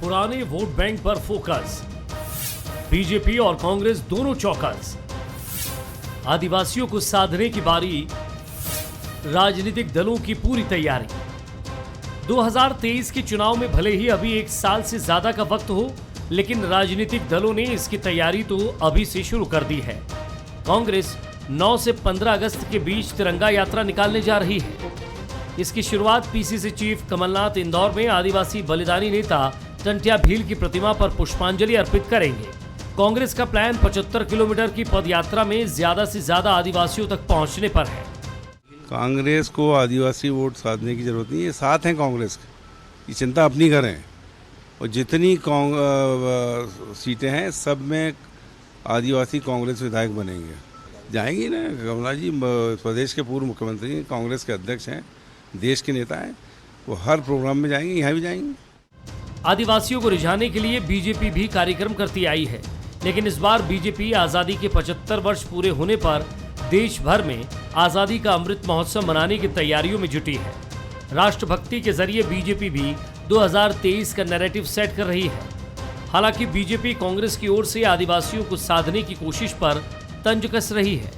पुराने vote bank पर focus. BJP और कांग्रेस दोनों चौकस। आदिवासियों को साधने की बारी। राजनीतिक दलों की पूरी तैयारी। 2023 के चुनाव में भले ही अभी एक साल से ज्यादा का वक्त हो, लेकिन राजनीतिक दलों ने इसकी तैयारी तो अभी से शुरू कर दी है। कांग्रेस 9 से 15 अगस्त के बीच तिरंगा यात्रा निकालने जा रही है। इसकी शुरुआत पीसीसी चीफ कमलनाथ इंदौर में आदिवासी बलिदानी नेता टंट्या भील की प्रतिमा पर पुष्पांजलि अर्पित करेंगे। कांग्रेस का प्लान 75 किलोमीटर की पदयात्रा में ज्यादा से ज्यादा आदिवासियों तक पहुंचने पर है। कांग्रेस को आदिवासी वोट साधने की जरूरत नहीं है, साथ हैं कांग्रेस के, ये चिंता अपनी करें। और जितनी सीटें हैं सब में आदिवासी कांग्रेस विधायक बनेंगे, जाएंगी ना। कमलनाथ जी प्रदेश के पूर्व मुख्यमंत्री, कांग्रेस के अध्यक्ष हैं, देश के नेता हैं, वो हर प्रोग्राम में जाएंगे, यहाँ भी जाएंगे। आदिवासियों को रिझाने के लिए बीजेपी भी कार्यक्रम करती आई है, लेकिन इस बार बीजेपी आजादी के 75 वर्ष पूरे होने पर देश भर में आजादी का अमृत महोत्सव मनाने की तैयारियों में जुटी है। राष्ट्रभक्ति के जरिए बीजेपी भी 2023 का नैरेटिव सेट कर रही है। हालांकि बीजेपी कांग्रेस की ओर से आदिवासियों को साधने की कोशिश पर तंज कस रही है।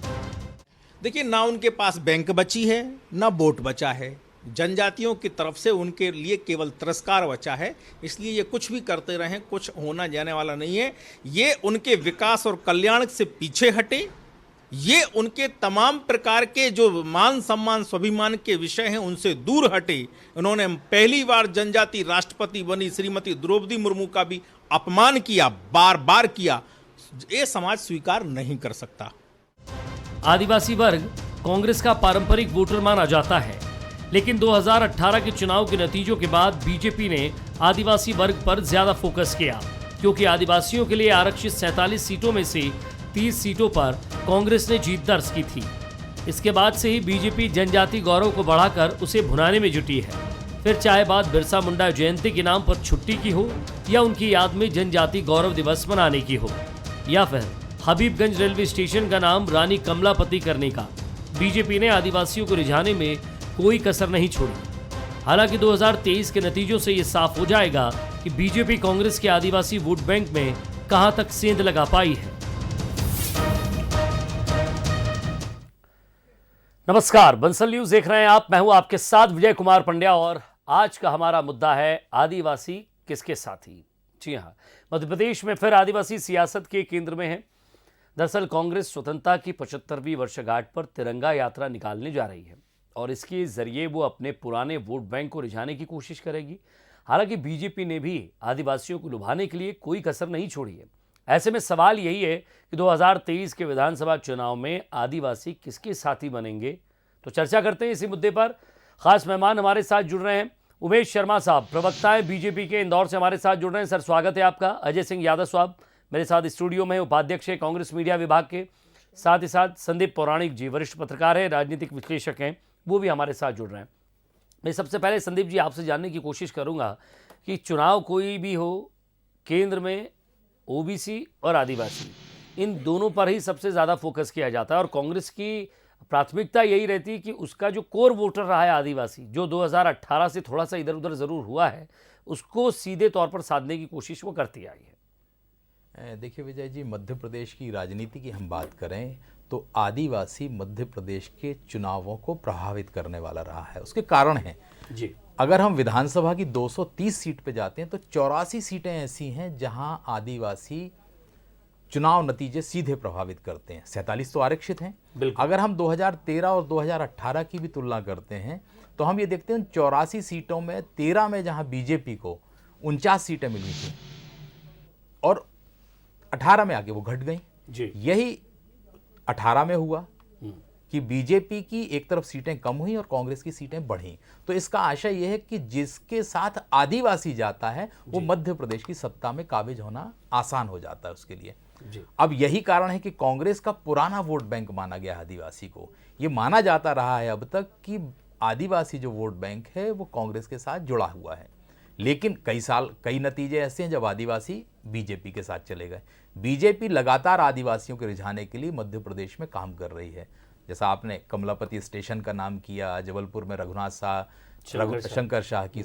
देखिए, ना उनके पास बैंक बची है, ना वोट बचा है। जनजातियों की तरफ से उनके लिए केवल तिरस्कार बचा है। इसलिए ये कुछ भी करते रहें, कुछ होना जाने वाला नहीं है। ये उनके विकास और कल्याण से पीछे हटे, ये उनके तमाम प्रकार के जो मान सम्मान स्वाभिमान के विषय हैं उनसे दूर हटे। उन्होंने पहली बार जनजाति राष्ट्रपति बनी श्रीमती द्रौपदी मुर्मू का भी अपमान किया, बार बार किया। ये समाज स्वीकार नहीं कर सकता। आदिवासी वर्ग कांग्रेस का पारंपरिक वोटर माना जाता है, लेकिन 2018 के चुनाव के नतीजों के बाद बीजेपी ने आदिवासी वर्ग पर ज्यादा फोकस किया, क्योंकि आदिवासियों के लिए आरक्षित 47 सीटों में से 30 सीटों पर कांग्रेस ने जीत दर्ज की थी। इसके बाद से ही बीजेपी जनजाति गौरव को बढ़ाकर उसे भुनाने में जुटी है। फिर चाहे बात बिरसा मुंडा जयंती के नाम पर छुट्टी की हो, या उनकी याद में जनजाति गौरव दिवस मनाने की हो, या फिर हबीबगंज रेलवे स्टेशन का नाम रानी कमलापति करने का, बीजेपी ने आदिवासियों को रिझाने में कोई कसर नहीं छोड़ी। हालांकि 2023 के नतीजों से ये साफ हो जाएगा कि बीजेपी कांग्रेस के आदिवासी वोट बैंक में कहां तक सेंध लगा पाई है। नमस्कार, बंसल न्यूज देख रहे हैं आप। मैं हूं आपके साथ विजय कुमार पंड्या, और आज का हमारा मुद्दा है आदिवासी किसके साथी। जी हां, मध्य प्रदेश में फिर आदिवासी सियासत के केंद्र में है। दरअसल कांग्रेस स्वतंत्रता की 75वीं वर्षगांठ पर तिरंगा यात्रा निकालने जा रही है, और इसके जरिए वो अपने पुराने वोट बैंक को रिझाने की कोशिश करेगी। हालांकि बीजेपी ने भी आदिवासियों को लुभाने के लिए कोई कसर नहीं छोड़ी है। ऐसे में सवाल यही है कि 2023 के विधानसभा चुनाव में आदिवासी किसके साथी बनेंगे। तो चर्चा करते हैं इसी मुद्दे पर। खास मेहमान हमारे साथ जुड़ रहे हैं उमेश शर्मा साहब, प्रवक्ता है बीजेपी के, इंदौर से हमारे साथ जुड़ रहे हैं। सर, स्वागत है आपका। अजय सिंह यादव साहब मेरे साथ स्टूडियो में, उपाध्यक्ष है कांग्रेस मीडिया विभाग के। साथ ही साथ संदीप पौराणिक जी, वरिष्ठ पत्रकार है, राजनीतिक विश्लेषक हैं, वो भी हमारे साथ जुड़ रहे हैं। मैं सबसे पहले संदीप जी आपसे जानने की कोशिश करूंगा कि चुनाव कोई भी हो, केंद्र में ओबीसी और आदिवासी, इन दोनों पर ही सबसे ज़्यादा फोकस किया जाता है, और कांग्रेस की प्राथमिकता यही रहती है कि उसका जो कोर वोटर रहा है आदिवासी, जो 2018 से थोड़ा सा इधर उधर ज़रूर हुआ है, उसको सीधे तौर पर साधने की कोशिश वो करती आई है। देखिए विजय जी, मध्य प्रदेश की राजनीति की हम बात करें तो आदिवासी मध्य प्रदेश के चुनावों को प्रभावित करने वाला रहा है। उसके कारण हैं जी। अगर हम विधानसभा की 230 सीट पे जाते हैं तो 84 सीटें ऐसी हैं जहां आदिवासी चुनाव नतीजे सीधे प्रभावित करते हैं। 47 तो आरक्षित हैं। अगर हम 2013 और 2018 की भी तुलना करते हैं तो हम ये देखते हैं 84 सीटों में 13 में जहां बीजेपी को 49 सीटें मिली थी, और 18 में आगे वो घट गई जी। यही 18 में हुआ कि बीजेपी की एक तरफ सीटें कम हुई और कांग्रेस की सीटें बढ़ी। तो इसका आशय यह है कि जिसके साथ आदिवासी जाता है वो मध्य प्रदेश की सत्ता में काबिज होना आसान हो जाता है उसके लिए जी। अब यही कारण है कि कांग्रेस का पुराना वोट बैंक माना गया आदिवासी को। ये माना जाता रहा है अब तक कि आदिवासी जो वोट बैंक है वो कांग्रेस के साथ जुड़ा हुआ है, लेकिन कई नतीजे ऐसे हैं जब आदिवासी बीजेपी के साथ चले गए। बीजेपी लगातार आदिवासियों को रिझाने के लिए मध्य प्रदेश में काम कर रही है। जैसा आपने कमलापति स्टेशन का नाम किया, जबलपुर में रघुनाथ शाह शंकर शाह की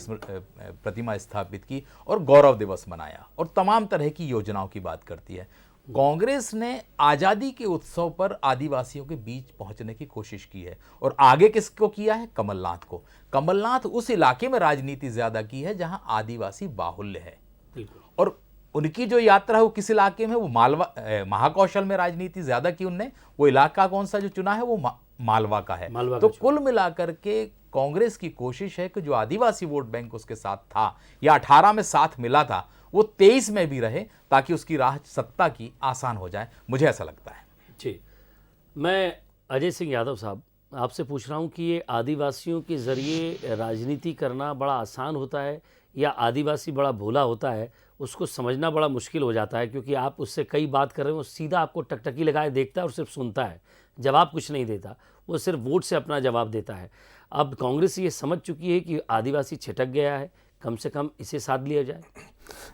प्रतिमा स्थापित की और गौरव दिवस मनाया और तमाम तरह की योजनाओं की बात करती है। कांग्रेस ने आजादी के उत्सव पर आदिवासियों के बीच पहुंचने की कोशिश की है और आगे किसको किया है? कमलनाथ को। कमलनाथ उस इलाके में राजनीति ज्यादा की है जहां आदिवासी बाहुल्य है और उनकी जो यात्रा है वो किस इलाके में? वो मालवा महाकौशल में राजनीति ज्यादा की उनने। वो इलाका कौन सा जो चुना है? वो मालवा का है। तो कुल मिलाकर के कांग्रेस की कोशिश है कि जो आदिवासी वोट बैंक उसके साथ था या 18 में साथ मिला था वो 23 में भी रहे ताकि उसकी राह सत्ता की आसान हो जाए, मुझे ऐसा लगता है। जी, मैं अजय सिंह यादव साहब आपसे पूछ रहा हूं कि ये आदिवासियों के ज़रिए राजनीति करना बड़ा आसान होता है या आदिवासी बड़ा भोला होता है, उसको समझना बड़ा मुश्किल हो जाता है? क्योंकि आप उससे कई बात कर रहे हो, वो सीधा आपको टकटकी लगाए देखता है और सिर्फ सुनता है, जवाब कुछ नहीं देता, वो सिर्फ वोट से अपना जवाब देता है। अब कांग्रेस ये समझ चुकी है कि आदिवासी छिटक गया है, कम से कम इसे साध लिया जाए।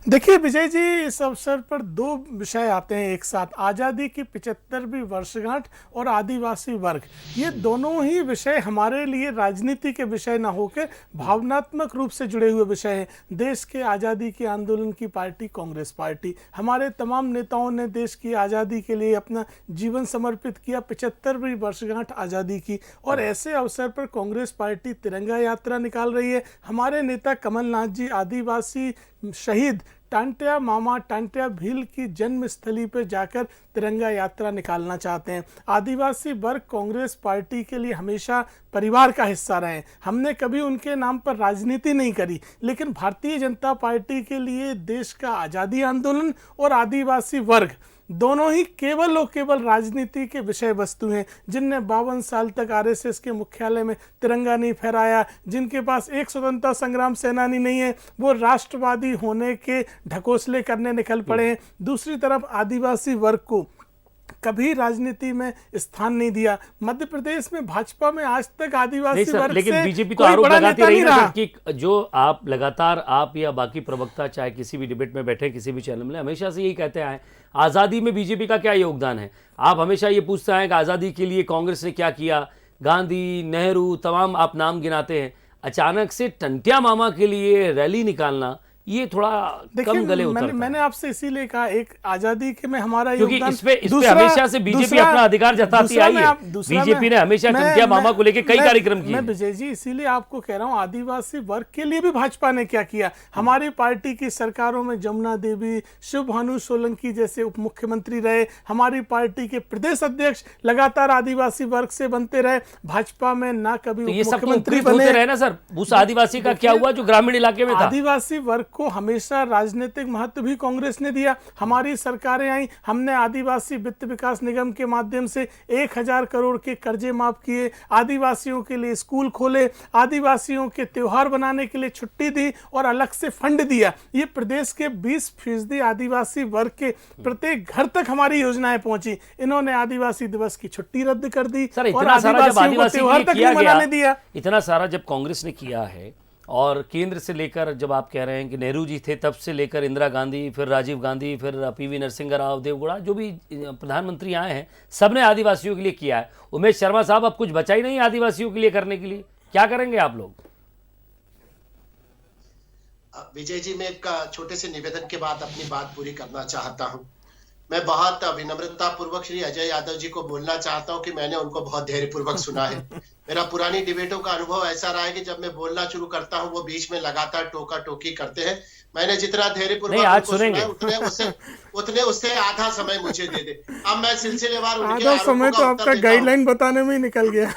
देखिए विजय जी, इस अवसर पर दो विषय आते हैं एक साथ, आज़ादी की 75वीं वर्षगांठ और आदिवासी वर्ग। ये दोनों ही विषय हमारे लिए राजनीति के विषय ना होकर भावनात्मक रूप से जुड़े हुए विषय हैं। देश के आज़ादी के आंदोलन की पार्टी कांग्रेस पार्टी, हमारे तमाम नेताओं ने देश की आज़ादी के लिए अपना जीवन समर्पित किया, 75वीं वर्षगांठ आज़ादी की, और ऐसे अवसर पर कांग्रेस पार्टी तिरंगा यात्रा निकाल रही है। हमारे नेता कमलनाथ जी आदिवासी शहीद टांटिया मामा टांटिया भील की जन्मस्थली पर जाकर तिरंगा यात्रा निकालना चाहते हैं। आदिवासी वर्ग कांग्रेस पार्टी के लिए हमेशा परिवार का हिस्सा रहे। हमने कभी उनके नाम पर राजनीति नहीं करी, लेकिन भारतीय जनता पार्टी के लिए देश का आज़ादी आंदोलन और आदिवासी वर्ग दोनों ही केवल और केवल राजनीति के विषय वस्तु हैं। जिनने 52 साल तक आरएसएस के मुख्यालय में तिरंगा नहीं फहराया, जिनके पास एक स्वतंत्रता संग्राम सेनानी नहीं है, वो राष्ट्रवादी होने के ढकोसले करने निकल पड़े हैं। दूसरी तरफ आदिवासी वर्ग को कभी राजनीति में स्थान नहीं दिया। मध्य प्रदेश में भाजपा में आज तक आदिवासी वर्ग लेकिन से बीजेपी तो कोई आरोप बड़ा लगाती नेता रही नहीं ना रहा। कि जो आप लगातार, आप या बाकी प्रवक्ता चाहे किसी भी डिबेट में बैठे, किसी भी चैनल में, हमेशा से यही कहते आए आज़ादी में बीजेपी का क्या योगदान है। आप हमेशा ये पूछते हैं कि आज़ादी के लिए कांग्रेस ने क्या किया, गांधी, नेहरू, तमाम आप नाम गिनाते हैं। अचानक से टंटिया मामा के लिए रैली निकालना, ये थोड़ा कम गले उतरता है। मैंने आपसे इसीलिए कहा एक आजादी के में हमारा क्योंकि योगदान, इस पे हमेशा से बीजेपी अपना अधिकार जताती आई है। बीजेपी ने हमेशा टंटिया मामा को लेकर कई कार्यक्रम किए। मैं विजय जी इसीलिए आपको कह रहा हूं आदिवासी वर्ग के लिए भी भाजपा ने क्या किया। हमारी पार्टी की सरकारों में जमुना देवी, शुभानु सोलंकी जैसे उप मुख्यमंत्री रहे। हमारी पार्टी के प्रदेश अध्यक्ष लगातार आदिवासी वर्ग से बनते रहे। भाजपा में ना कभी तो ये सब मुख्यमंत्री बने रहे ना सर। उस आदिवासी का क्या हुआ जो ग्रामीण इलाके में था? आदिवासी वर्ग को हमेशा राजनीतिक महत्व भी कांग्रेस ने दिया। हमारी सरकारें आई, हमने आदिवासी वित्त विकास निगम के माध्यम से 1000 करोड़ के कर्जे माफ किए, आदिवासियों के लिए स्कूल खोले, आदिवासियों के त्योहार बनाने के लिए छुट्टी दी और अलग से फंड दिया। ये प्रदेश के 20% आदिवासी वर्ग के प्रत्येक घर तक हमारी योजनाएं पहुंची। इन्होंने आदिवासी दिवस की छुट्टी रद्द कर दी सर। और इतना सारा जब आदिवासी त्योहार तक नहीं मनाने दिया। इतना सारा जब कांग्रेस ने किया है, और केंद्र से लेकर, जब आप कह रहे हैं कि नेहरू जी थे तब से लेकर इंदिरा गांधी, फिर राजीव गांधी, फिर पीवी नरसिंह राव, देवगौड़ा, जो भी प्रधानमंत्री आए हैं, सबने आदिवासियों के लिए किया है। उमेश शर्मा साहब, अब कुछ बचा ही नहीं आदिवासियों के लिए करने के लिए, क्या करेंगे आप लोग? विजय जी, मैं एक छोटे से निवेदन के बाद अपनी बात पूरी करना चाहता हूं। मैं बहुत विनम्रता पूर्वक श्री अजय यादव जी को बोलना चाहता हूं कि मैंने उनको बहुत धैर्य पूर्वक सुना है। मेरा पुरानी डिबेटों का अनुभव ऐसा रहा है कि जब मैं बोलना शुरू करता हूं वो बीच में लगातार टोका टोकी करते हैं। मैंने जितना धैर्य पूर्वक उतने उससे आधा समय मुझे दे दे। अब मैं सिलसिलेवार आधा समय तो आपका गाइडलाइन बताने में ही निकल गया।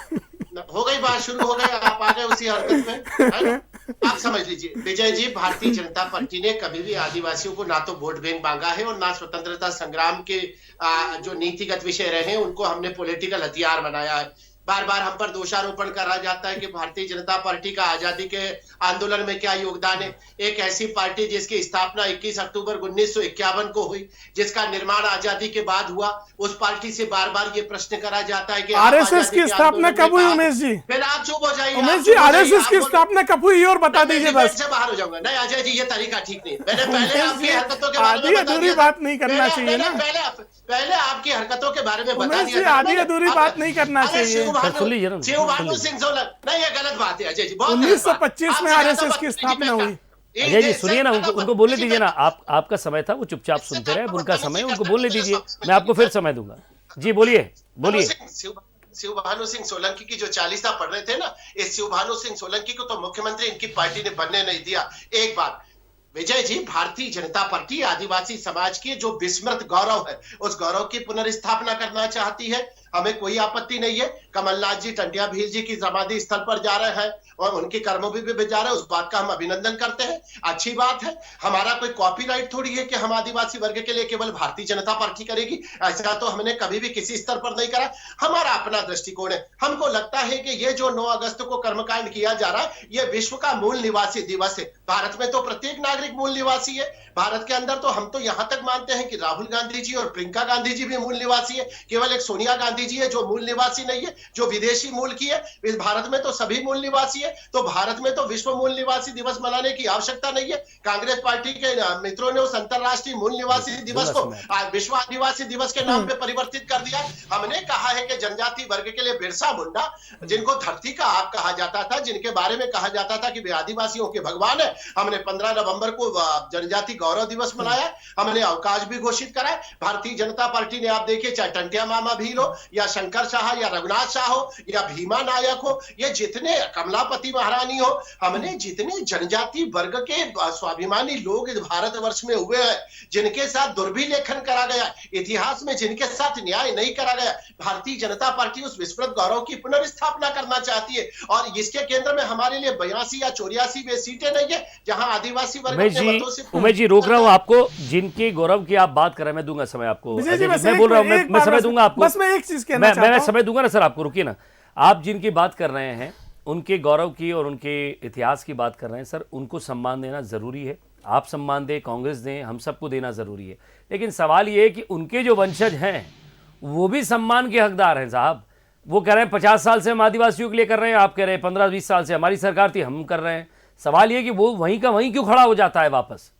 हो गई बात, शुरू हो गई, आप आ गए उसी हरकत में, है ना? आप समझ लीजिए विजय जी, भारतीय जनता पार्टी ने कभी भी आदिवासियों को ना तो वोट बैंक मांगा है और ना स्वतंत्रता संग्राम के जो नीतिगत विषय रहे उनको हमने पॉलिटिकल हथियार बनाया है। बार बार हम पर दोषारोपण करा जाता है कि भारतीय जनता पार्टी का आजादी के आंदोलन में क्या योगदान है। एक ऐसी पार्टी जिसकी स्थापना 21 अक्टूबर 1951 को हुई, जिसका निर्माण आजादी के बाद हुआ, उस पार्टी से बार बार ये प्रश्न करा जाता है कि आरएसएस की स्थापना कब हुई उमेश जी? फिर आप चुप हो जाइए। उमेश जी, आरएसएस की स्थापना कब हुई और बता दीजिए बस। से बाहर हो जाऊंगा। नहीं अजय जी, ये तरीका ठीक नहीं। मैंने पहले आपकी हरकतों के बारे आधी में बता अधूरी दिया। बात नहीं करना चाहिए ना। पहले आपकी हरकतों के बारे में बता उमेश जी, दिया। आधी अधूरी बात नहीं करना चाहिए। सुन लीजिए ना, शिव भानु सिंह सोलन, नहीं ये गलत बात है अजय जी, बहुत 1925 में आरएसएस की स्थापना हुई। अजय जी सुनिए ना, उनको बोलने दीजिए ना। आपका समय था, वो चुपचाप सुनते रहे। उनका समय, उनको बोलने दीजिए। मैं आपको फिर समय दूंगा। जी बोलिए बोलिए। शिव भानु सिंह सोलंकी की जो चालीसा पढ़ रहे थे ना, इस शिव भानु सिंह सोलंकी को तो मुख्यमंत्री इनकी पार्टी ने बनने नहीं दिया। एक बात विजय जी, भारतीय जनता पार्टी आदिवासी समाज के जो विस्मृत गौरव है, उस गौरव की पुनर्स्थापना करना चाहती है। हमें कोई आपत्ति नहीं है। कमलनाथ जी टंटिया भील जी की समाधि स्थल पर जा रहे हैं और उनकी कर्मभूमि भी जा रहे हैं, उस बात का हम अभिनंदन करते हैं, अच्छी बात है। हमारा कोई कॉपीराइट थोड़ी है कि हम आदिवासी वर्ग के लिए केवल भारतीय जनता पार्टी करेगी, ऐसा तो हमने कभी भी किसी स्तर पर नहीं करा। हमारा अपना दृष्टिकोण है। हमको लगता है कि ये जो 9 अगस्त को कर्मकांड किया जा रहा है, ये विश्व का मूल निवासी दिवस है। भारत में तो प्रत्येक नागरिक मूल निवासी है। भारत के अंदर तो हम तो यहां तक मानते हैं कि राहुल गांधी जी और प्रियंका गांधी जी भी मूल निवासी है। केवल एक सोनिया गांधी जी है जो मूल निवासी नहीं है, जो विदेशी मूल की है। इस भारत में तो सभी मूल निवासी है। तो भारत में तो विश्व मूल निवासी दिवस मनाने की आवश्यकता नहीं है। कांग्रेस पार्टी के मित्रों ने उस अंतरराष्ट्रीय मूल निवासी दिवस को विश्व आदिवासी दिवस के नाम पे परिवर्तित कर दिया। हमने कहा है कि जनजाति वर्ग के लिए बिरसा मुंडा, जिनको धरती का आप कहा जाता था, जिनके बारे में कहा जाता था कि वे आदिवासियों के भगवान है, हमने 15 नवंबर को जनजाति गौरव दिवस मनाया। हमने अवकाश भी घोषित करा। भारतीय जनता पार्टी ने, आप देखिए, चाहे टंटिया मामा भील हो या शंकर शाह या रघुनाथ शाह हो या भीमा नायक हो, ये जितने कमलापति महारानी हो, हमने जितने जनजाति वर्ग के स्वाभिमानी लोग इस भारतवर्ष में हुए हैं, जिनके साथ दुर्भिलेखन करा गया, इतिहास में जिनके साथ न्याय नहीं करा गया, भारतीय जनता पार्टी उस विस्मृत गौरव की पुनर्स्थापना करना चाहती है। और इसके केंद्र में हमारे लिए 82 या 84 वे सीटें नहीं है जहां आदिवासी वर्ग उमेश जी रोक रहा हूं आपको। जिनके गौरव की आप बात कर रहे हैं, मैं दूंगा समय आपको। मैं बोल रहा हूं, मैं समय दूंगा आपको। बस मैं एक चीज कहना चाहता हूं। मैं समय दूंगा ना सर आपको, रुकिए ना। आप जिनकी बात कर रहे हैं, उनके गौरव की और उनके इतिहास की बात कर रहे हैं सर, उनको सम्मान देना जरूरी है। आप सम्मान दें, कांग्रेस दें, हम सबको देना जरूरी है। लेकिन सवाल ये है कि उनके जो वंशज हैं वो भी सम्मान के हकदार हैं साहब। वो कह रहे हैं 50 साल से हम आदिवासियों के लिए कर रहे हैं, आप कह रहे हैं 15-20 साल से हमारी सरकार थी, हम कर रहे हैं। सवाल ये कि वो वहीं का वहीं क्यों खड़ा हो जाता है वापस?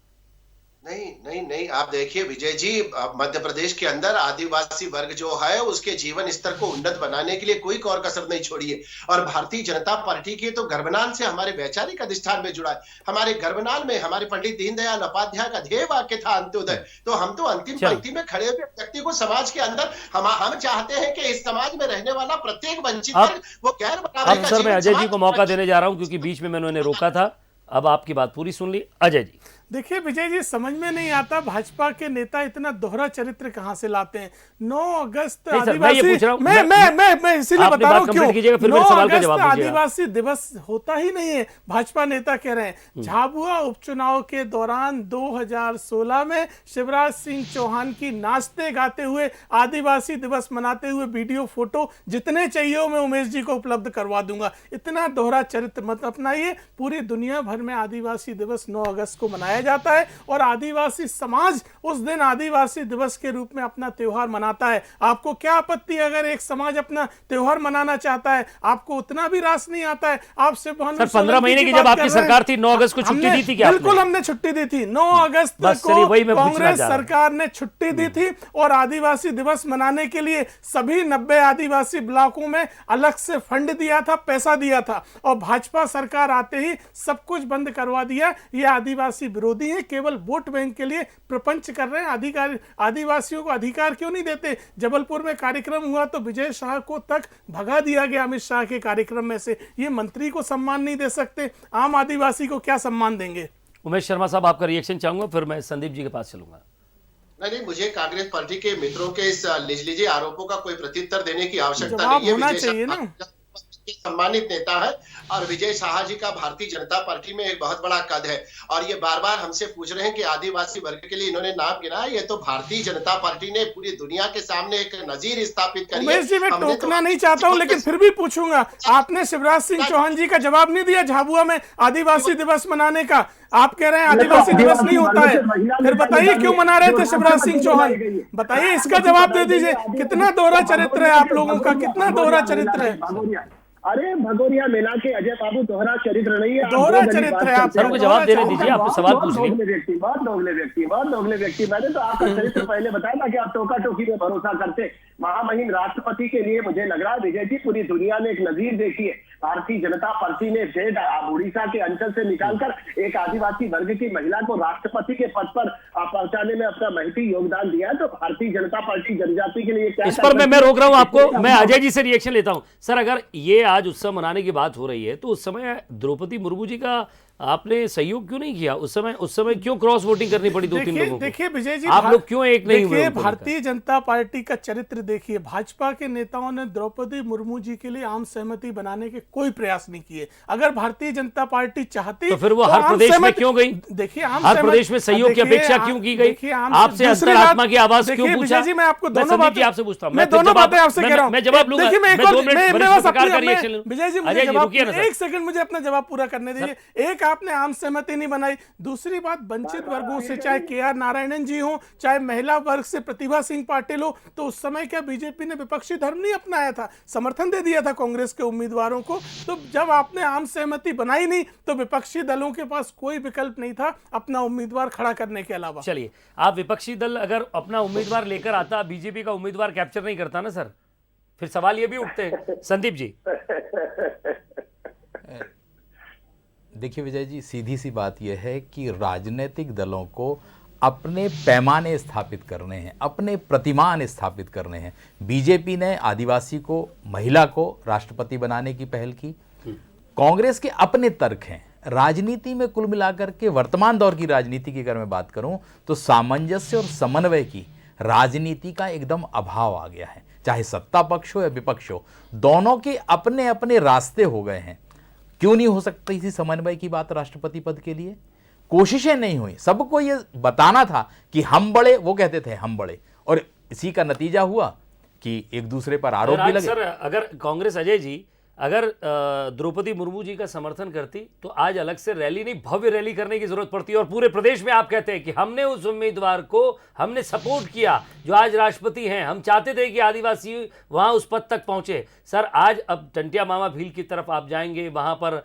नहीं, आप देखिए विजय जी, मध्य प्रदेश के अंदर आदिवासी वर्ग जो है उसके जीवन स्तर को उन्नत बनाने के लिए कोई और कसर नहीं छोड़ी है। और भारतीय जनता पार्टी के तो गर्भनाल से हमारे वैचारिक अधिष्ठान में जुड़ा है। हमारे गर्भनाल में हमारे पंडित दीनदयाल उपाध्याय का ध्येय वाक्य था अंत्योदय। तो हम तो अंतिम पंक्ति में खड़े हुए व्यक्ति को समाज के अंदर हम चाहते हैं कि इस समाज में रहने वाला प्रत्येक वंचित वर्ग वो गैर बराबरी। सर मैं अजय जी को मौका देने जा रहा हूं क्योंकि बीच में मैंने उन्हें रोका था। अब आपकी बात पूरी सुन ली। अजय जी देखिए विजय जी, समझ में नहीं आता भाजपा के नेता इतना दोहरा चरित्र कहाँ से लाते हैं। 9 अगस्त आदिवासी, मैं इसीलिए बता रहा हूँ क्यों 9 अगस्त आदिवासी दिवस होता ही नहीं है। भाजपा नेता कह रहे हैं झाबुआ उपचुनाव के दौरान 2016 में शिवराज सिंह चौहान की नाचते गाते हुए आदिवासी दिवस मनाते हुए वीडियो फोटो जितने चाहिए हो मैं उमेश जी को उपलब्ध करवा दूंगा। इतना दोहरा चरित्र मत अपनाइए। पूरी दुनिया भर में आदिवासी दिवस 9 अगस्त को मनाया जाता है और आदिवासी समाज उस दिन आदिवासी दिवस के रूप में अपना त्योहार मनाता है। आपको क्या आपत्ति है अगर एक समाज अपना त्योहार मनाना चाहता है? आपको उतना भी रास नहीं आता है। आप सिर्फ 15 महीने की जब आपकी सरकार थी 9 अगस्त को छुट्टी दी थी क्या? बिल्कुल हमने छुट्टी दी थी। 9 अगस्त को कांग्रेस सरकार ने छुट्टी दी थी और आदिवासी दिवस मनाने के लिए सभी 90 आदिवासी ब्लॉकों में अलग से फंड दिया था, पैसा दिया था। और भाजपा सरकार आते ही सब कुछ बंद करवा दिया। ये आदिवासी विरोधी है, केवल वोट बैंक के लिए प्रपंच कर रहे हैं। आदिवासियों को अधिकार क्यों नहीं देते? जबलपुर में कार्यक्रम हुआ तो विजय शाह को तक भगा दिया गया अमित शाह के कार्यक्रम में से। ये मंत्री को सम्मान नहीं दे सकते, आम आदिवासी को क्या सम्मान देंगे? उमेश शर्मा साहब आपका रिएक्शन चाहूंगा, फिर मैं संदीप जी के पास चलूंगा। नहीं, मुझे कांग्रेस पार्टी के मित्रों के इस निजलीजे आरोपों का कोई प्रत्युत्तर देने की आवश्यकता जवाब नहीं है। होना चाहिए ना। ये सम्मानित नेता है और विजय शाह जी का भारतीय जनता पार्टी में एक बहुत बड़ा कद है। और ये बार बार हमसे पूछ रहे हैं कि आदिवासी वर्ग के लिए इन्होंने नाम गिना, ये तो भारतीय जनता पार्टी ने पूरी दुनिया के सामने एक नजीर स्थापित करी है। उमेश जी, मैं हमने टोकना नहीं चाहता हूं, लेकिन फिर भी पूछूंगा। आपने शिवराज सिंह चौहान जी का जवाब नहीं दिया झाबुआ में आदिवासी दिवस मनाने का। आप कह रहे हैं आदिवासी दिवस नहीं होता है, फिर बताइए क्यों मना रहे थे शिवराज सिंह चौहान? बताइए, इसका जवाब दे दीजिए। कितना दोहरा चरित्र है आप लोगों का, कितना दोहरा चरित्र है। अरे भगोरिया मिला के अजय बाबू दोहरा चरित्र नहीं है, दोहरा चरित्र है। आप सर को जवाब देने दीजिए, आप सवाल पूछ रहे हैं। बहुत दोगले व्यक्ति। मैंने तो आपका चरित्र पहले बताया ना कि आप टोका टोकी में भरोसा करते। महामहिम राष्ट्रपति के लिए मुझे लग रहा है विजय जी, पूरी दुनिया ने एक नजीर देखी है। भारतीय जनता पार्टी ने उड़ीसा के अंचल से निकालकर एक आदिवासी वर्ग की महिला को राष्ट्रपति के पद पर पहुंचाने में अपना महती योगदान दिया है। तो भारतीय जनता पार्टी जनजाति के लिए क्या, इस पर मैं रोक रहा हूं आपको। मैं अजय जी से रिएक्शन लेता हूं। सर, अगर ये आज उत्सव मनाने की बात हो रही है तो उस समय द्रौपदी मुर्मू जी का आपने सहयोग क्यों नहीं किया? उस समय क्यों क्रॉस वोटिंग करनी पड़ी 2-3 लोगों को? देखिए विजय जी, आप लोग क्यों एक नहीं हुए? देखिए, भारतीय जनता पार्टी का चरित्र देखिए। भाजपा के नेताओं ने द्रौपदी मुर्मू जी के लिए आम सहमति बनाने के कोई प्रयास नहीं किए। अगर भारतीय जनता पार्टी चाहती तो फिर वो हर प्रदेश में क्यों गई? देखिए, हर प्रदेश में सहयोग की अपेक्षा क्यों की गई? आपसे अंतरात्मा की आवाज क्यों पूछा? विजय जी, मैं आपको दोनों बातें बातें आपसे पूछता हूं। मैं दोनों बातें आपसे कह रहा हूं। मैं जवाब लूंगा। देखिए, मैं एक मैं 2 और मिनट विजय जी, मुझे जवाब, एक सेकंड मुझे अपना जवाब पूरा करने दीजिए। एक, आपने आम सहमति नहीं बनाई। दूसरी बात, वंचित वर्गों से चाहे के.आर. नारायणन जी हो, चाहे महिला वर्ग से प्रतिभा सिंह पाटिल हो, तो उस समय क्या बीजेपी ने विपक्षी धर्म नहीं अपनाया था? समर्थन दे दिया था कांग्रेस के उम्मीदवारों को। तो जब आपने आम सहमति बनाई नहीं तो विपक्षी दलों के पास कोई विकल्प नहीं था अपना उम्मीदवार खड़ा करने के अलावा। चलिए, आप विपक्षी दल अगर अपना उम्मीदवार लेकर आता, बीजेपी का उम्मीदवार कैप्चर नहीं करता ना सर, फिर सवाल ये भी उठते हैं। संदीप जी, देखिए विजय जी, सीधी सी बात यह है कि राजनीतिक दलों को अपने पैमाने स्थापित करने हैं, अपने प्रतिमान स्थापित करने हैं। बीजेपी ने आदिवासी को, महिला को राष्ट्रपति बनाने की पहल की। कांग्रेस के अपने तर्क हैं। राजनीति में कुल मिलाकर के वर्तमान दौर की राजनीति की अगर मैं बात करूं तो सामंजस्य और समन्वय की राजनीति का एकदम अभाव आ गया है। चाहे सत्ता पक्ष हो या विपक्ष हो, दोनों के अपने अपने रास्ते हो गए हैं। क्यों नहीं हो सकती थी समन्वय की बात राष्ट्रपति पद के लिए? कोशिशें नहीं हुई। सबको ये बताना था कि हम बड़े, वो कहते थे हम बड़े, और इसी का नतीजा हुआ कि एक दूसरे पर आरोप भी लगे। सर, अगर कांग्रेस, अजय जी, अगर द्रौपदी मुर्मू जी का समर्थन करती तो आज अलग से रैली नहीं, भव्य रैली करने की जरूरत पड़ती। और पूरे प्रदेश में आप कहते हैं कि हमने उस उम्मीदवार को हमने सपोर्ट किया जो आज राष्ट्रपति हैं, हम चाहते थे कि आदिवासी वहां उस पद तक पहुंचे। सर, आज अब टंटिया मामा भील की तरफ आप जाएंगे, वहां पर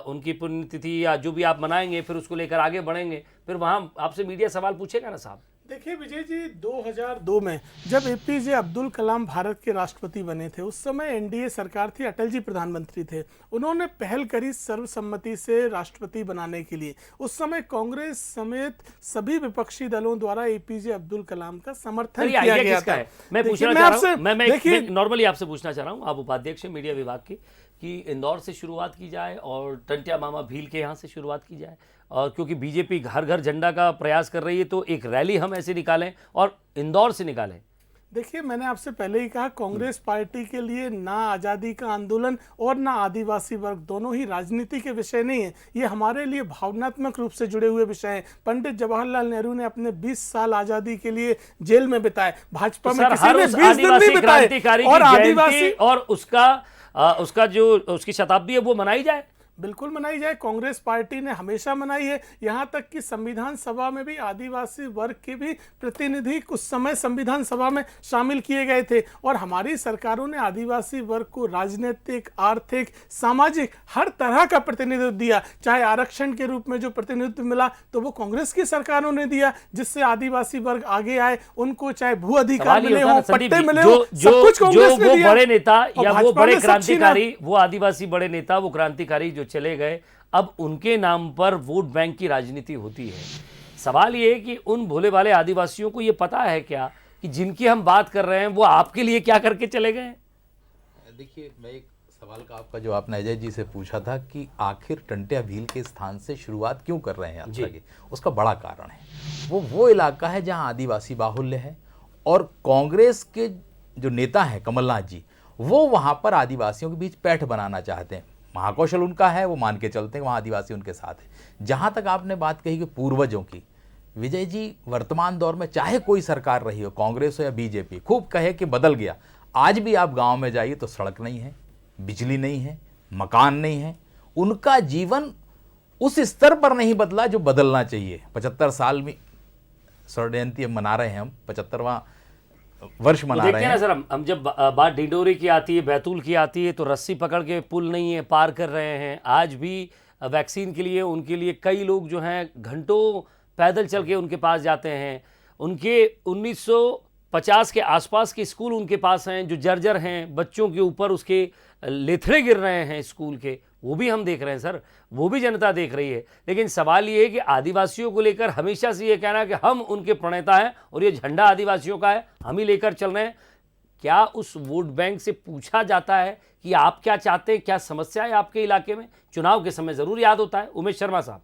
उनकी पुण्यतिथि या जो भी आप मनाएंगे, फिर उसको लेकर आगे बढ़ेंगे, फिर वहां आपसे मीडिया सवाल पूछेगा ना साहब। देखिए विजय जी, 2002 में जब एपीजे अब्दुल कलाम भारत के राष्ट्रपति बने थे, उस समय एनडीए सरकार थी, अटल जी प्रधानमंत्री थे। उन्होंने पहल करी सर्वसम्मति से राष्ट्रपति बनाने के लिए। उस समय कांग्रेस समेत सभी विपक्षी दलों द्वारा एपीजे अब्दुल कलाम का समर्थन किया गया था। मैं पूछना चाह रहा हूं, मैं नॉर्मली आपसे पूछना चाह रहा हूं, आप उपाध्यक्ष हैं मीडिया विभाग की, कि इंदौर से शुरुआत की जाए और टंटिया मामा भील के यहाँ से शुरुआत की जाए, और क्योंकि बीजेपी घर घर झंडा का प्रयास कर रही है तो एक रैली हम ऐसे निकालें और इंदौर से निकालें। देखिए, मैंने आपसे पहले ही कहा, कांग्रेस पार्टी के लिए ना आज़ादी का आंदोलन और ना आदिवासी वर्ग दोनों ही राजनीति के विषय नहीं है। ये हमारे लिए भावनात्मक रूप से जुड़े हुए विषय हैं। पंडित जवाहरलाल नेहरू ने अपने 20 साल आज़ादी के लिए जेल में बिताए, भाजपा में किसी ने 20 दिन नहीं बिताए। और आदिवासी और उसका जो उसकी शताब्दी है वो मनाई जाए, बिल्कुल मनाई जाए। कांग्रेस पार्टी ने हमेशा मनाई है। यहाँ तक कि संविधान सभा में भी आदिवासी वर्ग के भी प्रतिनिधि कुछ समय संविधान सभा में शामिल किए गए थे। और हमारी सरकारों ने आदिवासी वर्ग को राजनीतिक, आर्थिक, सामाजिक हर तरह का प्रतिनिधित्व दिया। चाहे आरक्षण के रूप में जो प्रतिनिधित्व मिला तो वो कांग्रेस की सरकारों ने दिया, जिससे आदिवासी वर्ग आगे आए। उनको चाहे भू अधिकार मिले हो, पट्टे मिले हो, सब कुछ कांग्रेस ने दिया। बड़े नेता या वो बड़े क्रांतिकारी, वो आदिवासी बड़े नेता, वो क्रांतिकारी जो चले गए, अब उनके नाम पर वोट बैंक की राजनीति होती है। सवाल ये है कि उन भोले वाले आदिवासियों को ये पता है क्या कि जिनकी हम बात कर रहे हैं वो आपके लिए क्या करके चले गए? देखिए, मैं एक सवाल का आपका जो आपने अजय जी से पूछा था कि आखिर टंटिया भील के स्थान से शुरुआत क्यों कर रहे हैं यात्रा की, उसका बड़ा कारण है वो इलाका है जहां आदिवासी बाहुल्य है। और कांग्रेस के जो नेता हैं कमलनाथ जी, वो वहां पर आदिवासियों के बीच पैठ बनाना चाहते हैं। महाकौशल उनका है, वो मान के चलते हैं वहाँ आदिवासी उनके साथ है। जहाँ तक आपने बात कही कि पूर्वजों की, विजय जी वर्तमान दौर में चाहे कोई सरकार रही हो, कांग्रेस हो या बीजेपी, खूब कहे कि बदल गया, आज भी आप गांव में जाइए तो सड़क नहीं है, बिजली नहीं है, मकान नहीं है। उनका जीवन उस स्तर पर नहीं बदला जो बदलना चाहिए। 75 साल में स्वर्ण जयंती मना रहे हैं हम, 75वां वर्ष मना रहे देखिए ना हैं। सर, हम जब बात ढिंडोरी की आती है, बैतूल की आती है, तो रस्सी पकड़ के पुल नहीं है, पार कर रहे हैं। आज भी वैक्सीन के लिए उनके लिए कई लोग जो हैं घंटों पैदल चल के उनके पास जाते हैं। उनके 1950 के आसपास के स्कूल उनके पास हैं जो जर्जर हैं, बच्चों के ऊपर उसके लेथड़े गिर रहे हैं स्कूल के, वो भी हम देख रहे हैं सर, वो भी जनता देख रही है। लेकिन सवाल ये है कि आदिवासियों को लेकर हमेशा से ये कहना कि हम उनके प्रणेता हैं और ये झंडा आदिवासियों का है, हम ही लेकर चल रहे हैं। क्या उस वोट बैंक से पूछा जाता है कि आप क्या चाहते हैं, क्या समस्या है आपके इलाके में? चुनाव के समय जरूर याद होता है। उमेश शर्मा साहब।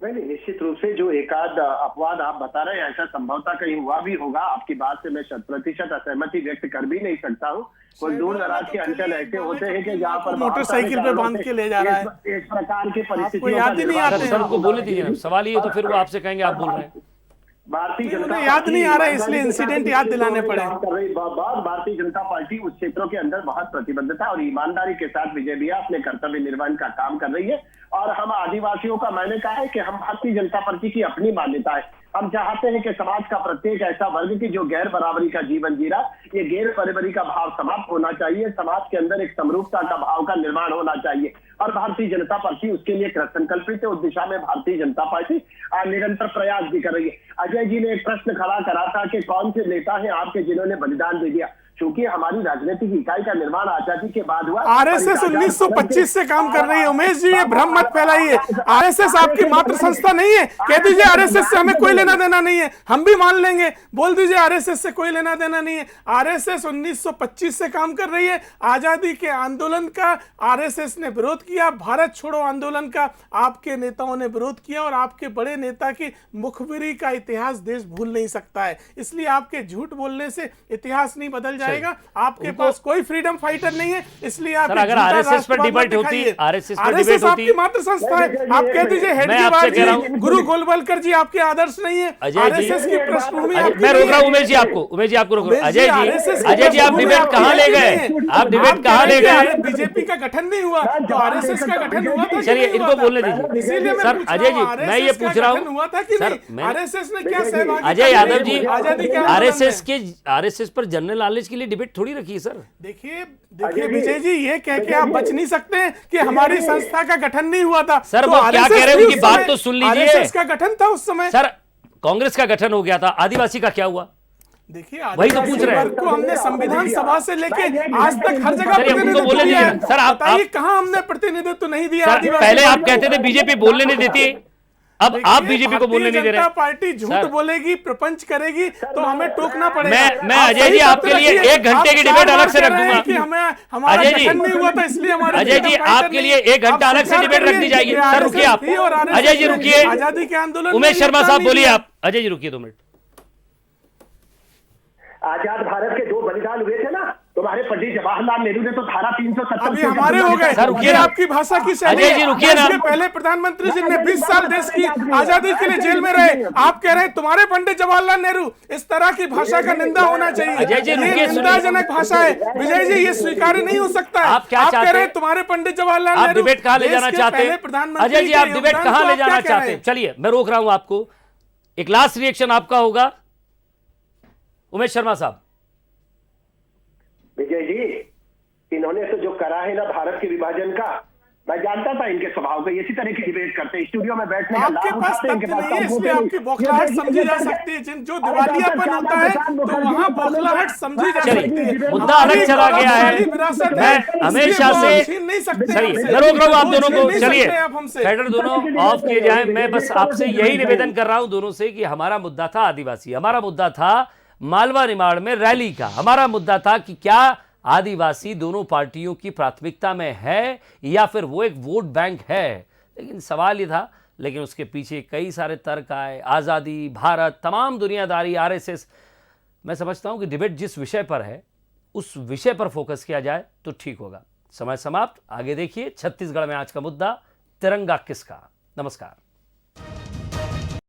नहीं, निश्चित रूप से जो एकाध अपवाद आप बता रहे हैं, ऐसा संभवतः कहीं हुआ भी होगा। आपकी बात से मैं 100% असहमति व्यक्त कर भी नहीं सकता हूँ। कोई दूर दराज के अंचल ऐसे होते हैं कि जहाँ पर मोटरसाइकिल पे बांध के ले जा रहा है, इस प्रकार की आपको परिस्थितियों याद ही नहीं आते सर उनको बोलने दीजिए ना, सवाल ये तो फिर वो आपसे कहेंगे आप बोल रहे हैं। भारतीय जनता उन्हें याद नहीं आ रहा है, इसलिए इंसिडेंट याद दिलाने पड़े। भारतीय जनता पार्टी उस क्षेत्रों के अंदर बहुत प्रतिबद्धता और ईमानदारी के साथ विजय भैया अपने कर्तव्य निर्वहन का काम कर रही है। और हम आदिवासियों का, मैंने कहा है कि हम भारतीय जनता पार्टी की अपनी मान्यता है। हम चाहते हैं कि समाज का प्रत्येक ऐसा वर्ग की जो गैर बराबरी का जीवन जी रहा, ये गैर बराबरी का भाव समाप्त होना चाहिए। समाज के अंदर एक समरूपता का भाव का निर्माण होना चाहिए और भारतीय जनता पार्टी उसके लिए कृत संकल्पित है। उस दिशा में भारतीय जनता पार्टी निरंतर प्रयास भी कर रही है। अजय जी ने एक प्रश्न खड़ा करा था कि कौन से नेता हैं आपके जिन्होंने बलिदान दे दिया। क्योंकि हमारी राजनीतिक इकाई का निर्माण आजादी के बाद हुआ। आरएसएस 1925 से काम कर रही है। उमेश जी, ये भ्रम मत फैलाइए। आरएसएस आपकी मात्र संस्था नहीं है। कह दीजिए आरएसएस से हमें कोई लेना देना नहीं है, हम भी मान लेंगे। बोल दीजिए आरएसएस से कोई लेना देना नहीं है। आरएसएस 1925 से काम कर रही है। आजादी के आंदोलन का आरएसएस ने विरोध किया, भारत छोड़ो आंदोलन का आपके नेताओं ने विरोध किया और आपके बड़े नेता की मुखबिरी का इतिहास देश भूल नहीं सकता है। इसलिए आपके झूठ बोलने से इतिहास नहीं बदल जाएगा। आपके पास कोई फ्रीडम फाइटर नहीं है, इसलिए आप अगर आरएसएस पर डिबेट होती, आरएसएस पर डिबेट होती, आपकी मात्र संस्था है। आप कह दीजिए हेडगेवार जी, गुरु गोलवलकर जी आपके आदर्श नहीं है। आरएसएस की पृष्ठभूमि मैं रोक रहा हूं उमेश जी आपको, उमेश जी आपको रोक रहा हूं। अजय जी आप डिबेट कहां ले गए? आप डिबेट कहां ले गए? बीजेपी का गठन नहीं हुआ तो आरएसएस का गठन हुआ था। चलिए इनको बोलने दीजिए। इसीलिए सर अजय जी, मैं ये पूछ रहा हूं हुआ था कि सर, आरएसएस ने क्या सहभागिता, अजय यादव जी, आजादी के आरएसएस पर जनरल नॉलेज के लिए डिबेट थोड़ी रखी है सर। देखिए विजय जी, ये कह के आप बच नहीं सकते कि हमारी संस्था का गठन नहीं हुआ था। सर तो वो क्या कह रहे हैं उनकी बात तो सुन लीजिए। आरएसएस का गठन था उस समय। सर कांग्रेस का गठन हो गया था, आदिवासी का क्या हुआ? देखिए वही तो पूछ रहे हैं। को हमने संविधान सभा से लेके आज तक हर जगह प्रतिनिधित्व दिया है। सर आप कहां हमने प्रतिनिधित्व नहीं दिया? पहले आप कहते थे बीजेपी बोलने नहीं देती, अब आप बीजेपी को बोलने नहीं दे रहे। पार्टी झूठ बोलेगी, प्रपंच करेगी तो हमें टोकना पड़ेगा। मैं अजय जी आपके लिए 1 घंटे की डिबेट अलग से रख दूंगा। अजय जी नहीं हुआ था इसलिए हमारे अजय जी आपके लिए 1 घंटा अलग से डिबेट रख दी जाएगी। सर रुकिए आप, अजय जी रुकिए। आजादी के आंदोलन उमेश शर्मा साहब बोलिए आप। अजय जी रुकिए 2 मिनट। आजाद भारत के 2 बलिदान हुए थे ना, तुम्हारे पंडित जवाहरलाल नेहरू ने तो धारा 370 अभी हमारे हो गए। सर रुकिए ना, आपकी भाषा की शैली। अजय जी रुकिए ना। पहले प्रधानमंत्री जी ने 20 साल देश की आजादी के लिए जेल में रहे। आप कह रहे हैं तुम्हारे पंडित जवाहरलाल नेहरू, इस तरह की भाषा का निंदा होना चाहिए। अजय जी रुकिए, निंदाजनक भाषा है विजय जी, ये स्वीकार्य नहीं हो सकता है। आप क्या चाहते हैं? कह रहे हैं तुम्हारे पंडित जवाहरलाल नेहरू, आप डिबेट कहां ले जाना चाहते हैं? अजय जी आप डिबेट कहां ले जाना चाहते हैं? चलिए मैं रोक रहा हूं आपको। एक लास्ट रिएक्शन आपका होगा उमेश शर्मा साहब। विजय जी, इन्होंने तो जो करा है ना भारत के विभाजन का, मैं जानता था इनके स्वभाव को। इसी तरह की डिबेट करते हैं, स्टूडियो में बैठने का आपके लाभ पास उठाते हैं, इनके तथ्य पास नहीं है, इसलिए आपकी बौखलाहट समझी जा सकती है। जो दिवालियापन होता है तो वहां बौखलाहट समझी जा सकती है। मुद्दा अलग चला गया है। मैं हमेशा से छीन नहीं सकते। चलिए मैं रोक रहा हूं आप दोनों को। चलिए हेडर दोनों ऑफ किए जाए। मैं बस आपसे यही निवेदन कर रहा हूं दोनों से कि हमारा मुद्दा था आदिवासी, हमारा मुद्दा था मालवा निमाड़ में रैली का, हमारा मुद्दा था कि क्या आदिवासी दोनों पार्टियों की प्राथमिकता में है या फिर वो एक वोट बैंक है। लेकिन सवाल ये था, लेकिन उसके पीछे कई सारे तर्क आए, आज़ादी, भारत, तमाम दुनियादारी, आरएसएस। मैं समझता हूं कि डिबेट जिस विषय पर है उस विषय पर फोकस किया जाए तो ठीक होगा। समय समाप्त। आगे देखिए छत्तीसगढ़ में आज का मुद्दा तिरंगा किसका। नमस्कार।